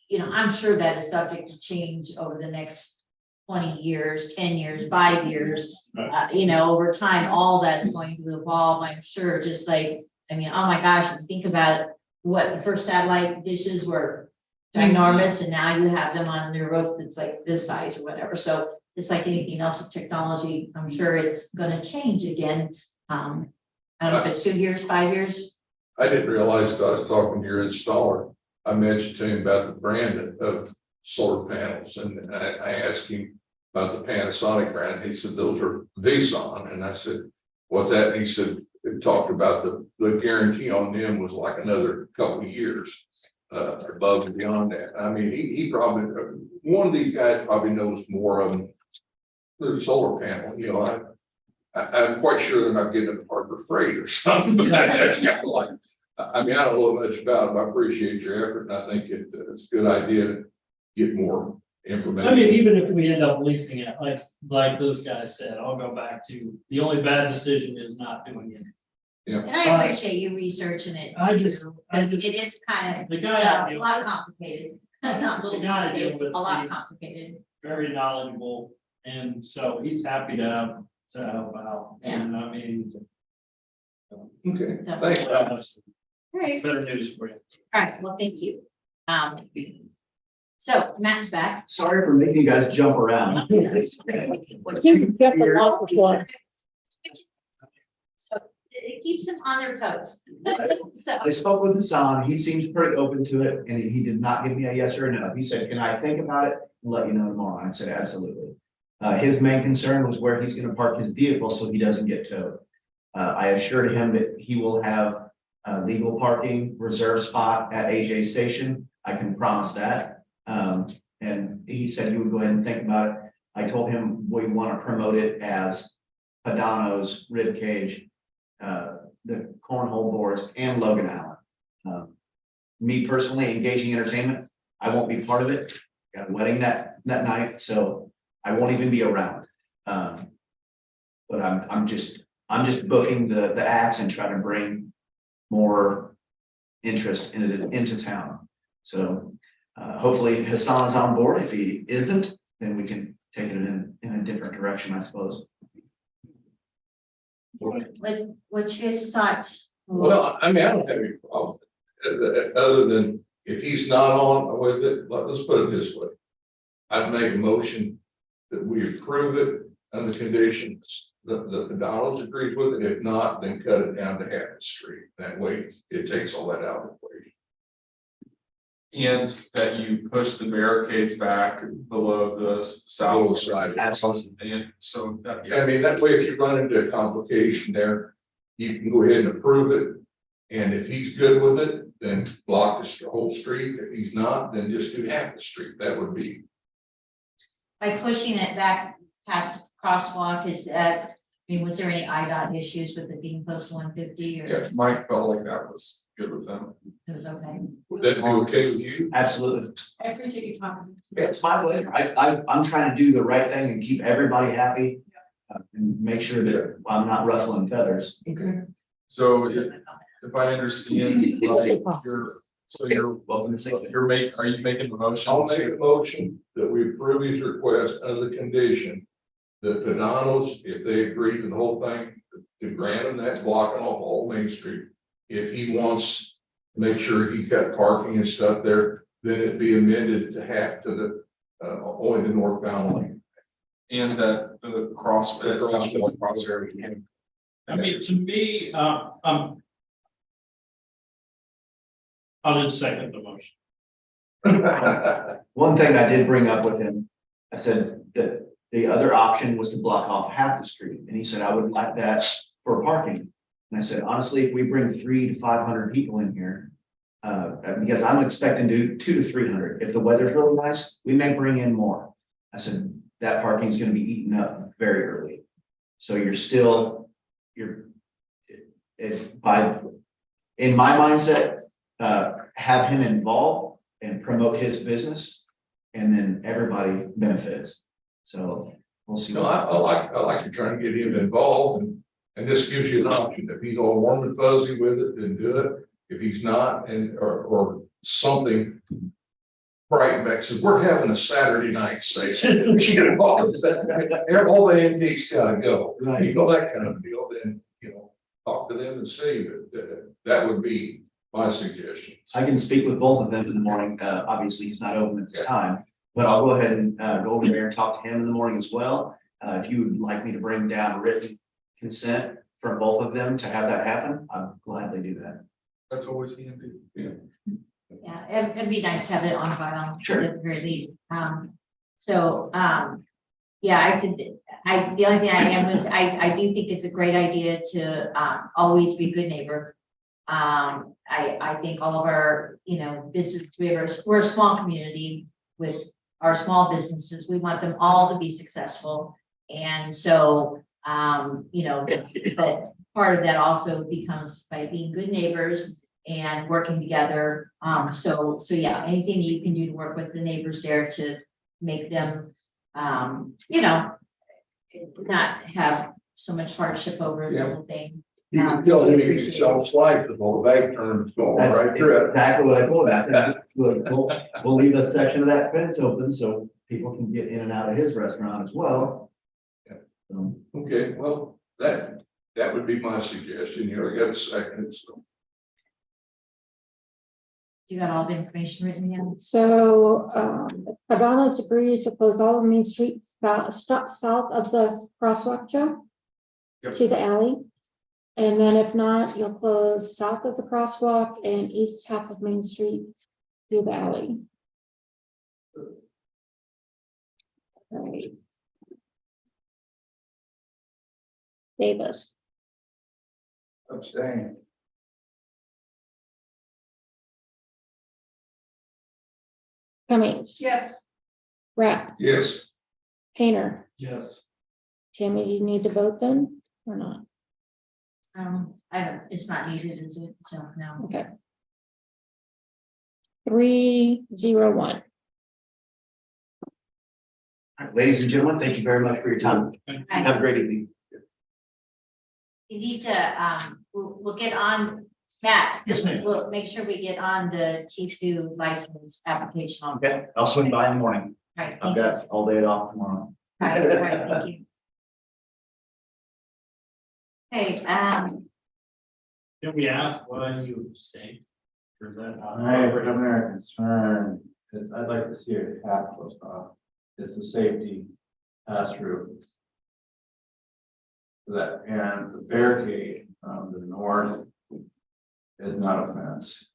B: you know, I'm sure that is subject to change over the next 20 years, 10 years, 5 years, you know, over time, all that's going to evolve, I'm sure. Just like, I mean, oh my gosh, if you think about what the first satellite dishes were ginormous, and now you have them on your roof that's like this size or whatever. So it's like anything else with technology, I'm sure it's gonna change again. I don't know if it's 2 years, 5 years.
C: I didn't realize till I was talking to your installer. I mentioned to him about the brand of solar panels, and I asked him about the Panasonic brand. He said those are Visan, and I said, "What's that?" And he said it talked about the guarantee on them was like another couple of years above and beyond that. I mean, he probably, one of these guys probably knows more of them. The solar panel, you know, I'm quite sure they're not getting it Harbor Freight or something. That's kind of like, I mean, I don't know much about it. I appreciate your effort, and I think it's a good idea to get more information.
F: I mean, even if we end up leasing it, like those guys said, I'll go back to, the only bad decision is not doing it.
B: And I appreciate you researching it.
F: I
B: too,
F: just-
B: 'cause it is kind of,
F: The guy,
B: it's a lot complicated. Not a little
F: The guy
B: complicated, it's
F: deal with
B: a lot
F: Steve.
B: complicated.
F: very knowledgeable, and so he's happy to help out, and I mean.
C: Okay,
B: So-
C: thanks.
B: All right,
F: Better news for you.
B: all right, well, thank you. So Matt's back.
A: Sorry for making you guys jump around.
I: Keep jumping off the floor.
B: So it keeps them on their toes. So,
A: I spoke with Hassan. He seems pretty open to it, and he did not give me a yes or a no. He said, can I think about it and let you know tomorrow? I said, absolutely. His main concern was where he's gonna park his vehicle so he doesn't get towed. I assured him that he will have legal parking reserve spot at AJ Station. I can promise that. And he said he would go ahead and think about it. I told him we want to promote it as Padano's Rib Cage, the Cornhole Boars, and Logan Allen. Me personally, Engaging Entertainment, I won't be part of it. Got a wedding that night, so I won't even be around. But I'm just booking the acts and trying to bring more interest into town. So hopefully Hassan is on board. If he isn't, then we can take it in a different direction, I suppose.
B: what's your thoughts?
C: Well, I mean, I don't have any problem, other than if he's not on with it, let's put it this way. I'd make a motion that we approve it under the conditions that the Donald's agrees with it. If not, then cut it down to half the street. That way it takes all that out of the equation.
G: And that you push the barricades back below the south side.
A: Absolutely.
G: And so that,
C: I mean, that way, if you run into a complication there, you can go ahead and approve it. And if he's good with it, then block the whole street. If he's not, then just do half the street. That would be,
B: By pushing it back past crosswalk, is that, I mean, was there any IDOT issues with it being close to 150 or
G: yeah, Mike felt like that was good with them.
B: it was okay?
C: would that be okay with you?
A: Absolutely.
D: I appreciate you talking.
A: It's my pleasure. I'm trying to do the right thing and keep everybody happy. And make sure that I'm not ruffling feathers.
C: Okay.
G: So if I understand, like, you're
A: Welcome to say.
G: are you making the motion?
C: I'll make a motion that we approve his request under the condition that Padanos, if they agree to the whole thing, to grant him that blocking off all Main Street. If he wants to make sure he's got parking and stuff there, then it'd be amended to half to the, only the northbound lane.
G: And that the CrossFit.
F: I mean, to me, I'll just second the motion.
A: One thing I did bring up with him, I said that the other option was to block off half the street, and he said, I would like that for parking. And I said, honestly, if we bring 300 to 500 people in here, because I'm expecting to do 200 to 300. If the weather's really nice, we may bring in more. I said, that parking is going to be eaten up very early. So in my mindset, have him involved and promote his business, and then everybody benefits. So we'll see.
C: No, I like you trying to get him involved, and this gives you an option. If he's all warm and fuzzy with it, then do it. If he's not, or something. Right, Beck says, we're having a Saturday night session. Get involved. All the antiques gotta go. You know, that kind of deal, then, talk to them and see, that would be my suggestion.
A: I can speak with both of them in the morning. Obviously, he's not open at this time, but I'll go ahead and go over there and talk to him in the morning as well. If you would like me to bring down written consent from both of them to have that happen, I'd gladly do that.
G: That's always handy. Yeah.
B: Yeah, it'd be nice to have it on file.
A: Sure.
B: At the very least. Yeah, I said, the only thing I am was, I do think it's a great idea to, always be a good neighbor. I think all of our, business, we're a small community with our small businesses. We want them all to be successful. And so, but part of that also becomes by being good neighbors and working together. So yeah, anything that you can do to work with the neighbors there to make them, not have so much hardship over the whole thing.
C: You can tell him he can sell slices while the bank turns going
A: That's
C: right through it.
A: exactly what I told him. We'll leave a section of that fence open so people can get in and out of his restaurant as well.
C: Okay, well, that would be my suggestion. I got a second, so.
B: You got all the information written down?
I: So, Cabanas agrees to close all of Main Street south of the crosswalk, Joe?
C: Yep.
I: To the alley. And then if not, you'll close south of the crosswalk and east half of Main Street to the alley. Right. Davis,
C: Abstain.
I: Cummings,
D: Yes.
I: Rapp,
C: Yes.
I: Painter,
F: Yes.
I: Tammy, do you need to vote then or not?
B: I don't, it's not needed, is it? So, no.
I: Okay. 301.
A: All right, ladies and gentlemen, thank you very much for your time. Have a great evening.
B: You need to, we'll get on, Matt.
A: Yes, ma'am.
B: We'll make sure we get on the T2 license application on.
A: Okay, I'll swing by in the morning.
B: All right,
A: I've
B: thank you. All
A: got all day off tomorrow.
B: right, all right, thank you. Okay,
F: Can we ask why you abstained? Or is that?
K: I have a concern, is I'd like to see a cap closed off. It's a safety pass through. That, and the barricade on the north is not a fence.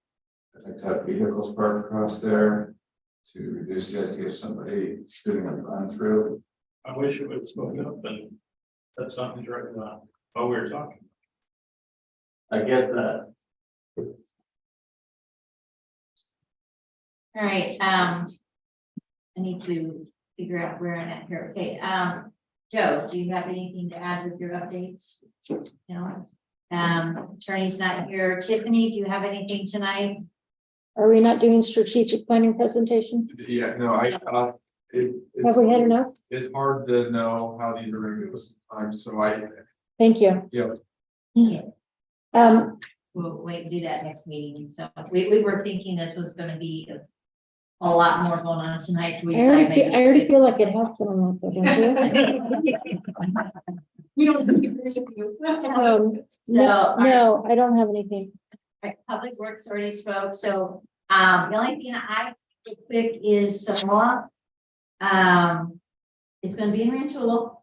K: I'd like to have vehicles parked across there to reduce the idea of somebody shooting a run through.
F: I wish it would have spoken up, but that's something directly on what we were talking.
K: I get that.
B: all right, I need to figure out where I'm at here. Okay, Joe, do you have anything to add with your updates? No. Attorney's not here. Tiffany, do you have anything tonight?
I: Are we not doing strategic planning presentation?
G: Yeah, no,
I: Have we had enough?
G: it's hard to know how these are gonna go sometimes, so
I: Thank you.
G: Yep.
B: We'll wait and do that next meeting. So we were thinking this was gonna be a lot more going on tonight, so we
I: I
B: decided.
I: already feel like it has been a month, don't you?
D: We don't disagree with you.
I: No, I don't have anything.
B: Right, Public Works already spoke, so, the only thing I, real quick is Samoa. It's gonna be in Rantoula.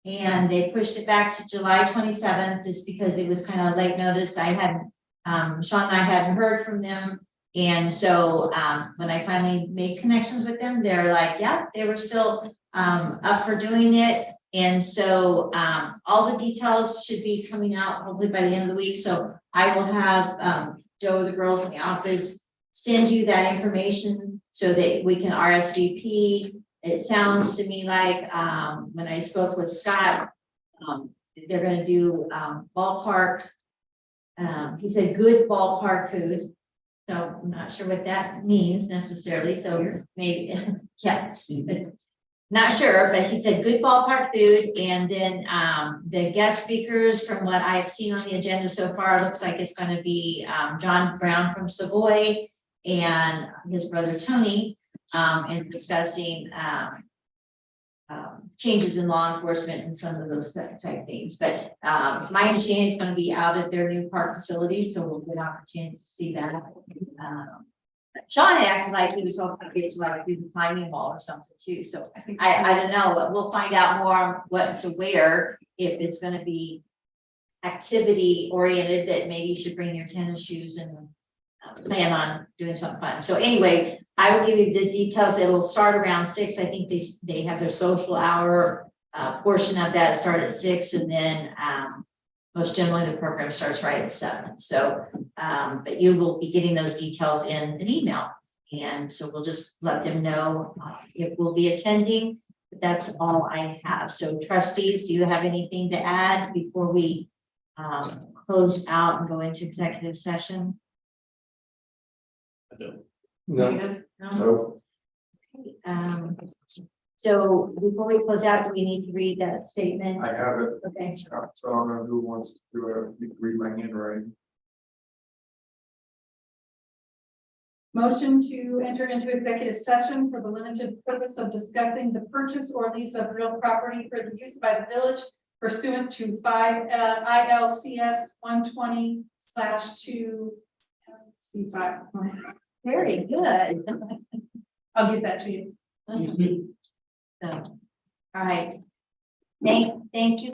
B: And they pushed it back to July 27th, just because it was kind of late notice. I hadn't, Sean and I hadn't heard from them. And so, when I finally made connections with them, they're like, yeah, they were still, up for doing it. And so, all the details should be coming out hopefully by the end of the week. So I will have, Joe, the girls in the office, send you that information so that we can RSVP. It sounds to me like, when I spoke with Scott, they're gonna do, ballpark. He said good ballpark food. So I'm not sure what that means necessarily. So maybe, yeah, but not sure, but he said good ballpark food. And then, the guest speakers, from what I've seen on the agenda so far, looks like it's gonna be, John Brown from Savoy and his brother Tony, and discussing, changes in law enforcement and some of those type things. But, it's my understanding it's gonna be out at their new park facility, so we'll get an opportunity to see that. Sean acted like he was hoping to get to like do the climbing wall or something too, so I don't know, but we'll find out more what to wear, if it's gonna be activity oriented, that maybe you should bring your tennis shoes and plan on doing something fun. So anyway, I will give you the details. It'll start around 6. I think they have their social hour portion of that start at 6, and then most generally the program starts right at 7. So, but you will be getting those details in an email, and so we'll just let them know if we'll be attending. But that's all I have. So trustees, do you have anything to add before we close out and go into executive session?
C: No.
B: No? So before we close out, do we need to read that statement?
G: I have it.
B: Okay,
G: So I don't know who wants to do it. You can read my handwriting.
D: Motion to enter into executive session for the limited purpose of discussing the purchase or lease of real property for the use by the village pursuant to 5 ILCS 120/2 C5
B: Very good.
D: I'll get that to you.
B: So, all right. Thank you